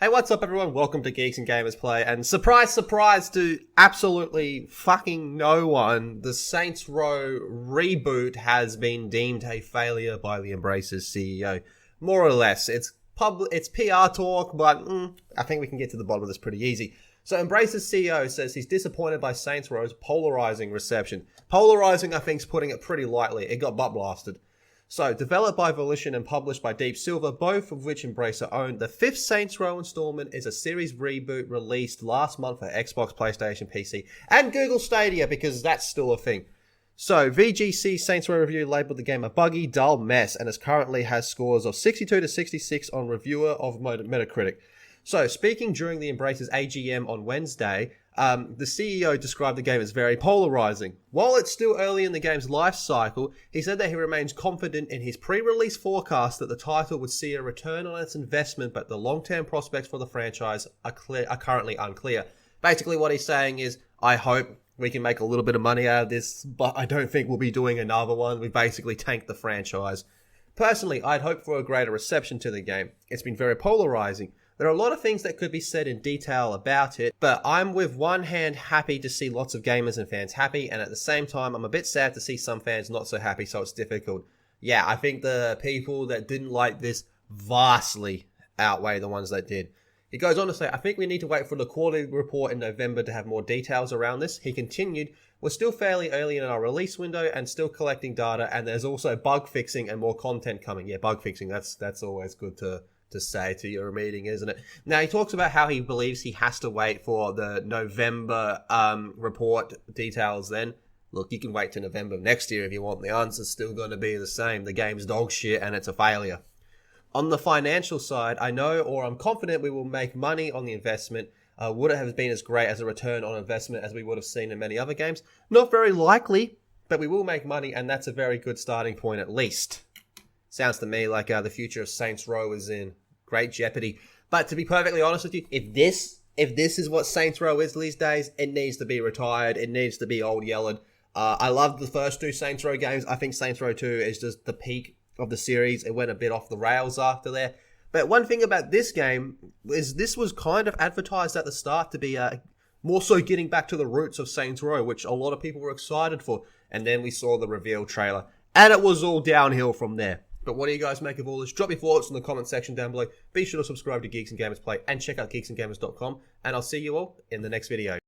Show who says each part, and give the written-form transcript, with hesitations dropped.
Speaker 1: Hey, what's up everyone? Welcome to Geeks and Gamers Play, and surprise, surprise to absolutely fucking no one, the Saints Row reboot has been deemed a failure by the Embracer's CEO. More or less. It's PR talk, but I think we can get to the bottom of this pretty easy. So Embracer's CEO says he's disappointed by Saints Row's polarizing reception. Polarizing, I think, is putting it pretty lightly. It got butt blasted. So, developed by Volition and published by Deep Silver, both of which Embracer own, the fifth Saints Row installment is a series reboot released last month for Xbox, PlayStation, PC, and Google Stadia, because that's still a thing. So, VGC Saints Row review labeled the game a buggy, dull mess, and currently has scores of 62 to 66 on reviewer of Metacritic. So, speaking during the Embracer's AGM on Wednesday, the CEO described the game as very polarizing. While it's still early in the game's life cycle, he said that he remains confident in his pre-release forecast that the title would see a return on its investment, but the long-term prospects for the franchise are currently unclear. Basically what he's saying is, I hope we can make a little bit of money out of this, but I don't think we'll be doing another one. We basically tanked the franchise. Personally, I'd hope for a greater reception to the game. It's been very polarizing. There are a lot of things that could be said in detail about it, but I'm with one hand happy to see lots of gamers and fans happy, and at the same time I'm a bit sad to see some fans not so happy, so it's difficult. Yeah, I think the people that didn't like this vastly outweigh the ones that did. He goes on to say, I think we need to wait for the quarterly report in November to have more details around this. He continued, we're still fairly early in our release window and still collecting data, and there's also bug fixing and more content coming. Yeah, bug fixing, that's always good to say to your meeting, isn't it? Now, he talks about how he believes he has to wait for the November report details then. Look, you can wait to November next year if you want. The answer's still going to be the same. The game's dog shit and it's a failure. On the financial side, I know, or I'm confident we will make money on the investment. Would it have been as great as a return on investment as we would have seen in many other games? Not very likely, but we will make money, and that's a very good starting point at least. Sounds to me like the future of Saints Row is in great jeopardy. But to be perfectly honest with you, if this is what Saints Row is these days, it needs to be retired. It needs to be old yellowed. I loved the first two Saints Row games. I think Saints Row 2 is just the peak of the series. It went a bit off the rails after there. But one thing about this game is this was kind of advertised at the start to be more so getting back to the roots of Saints Row, which a lot of people were excited for. And then we saw the reveal trailer, and it was all downhill from there. But what do you guys make of all this? Drop your thoughts in the comment section down below. Be sure to subscribe to Geeks and Gamers Play and check out geeksandgamers.com. And I'll see you all in the next video.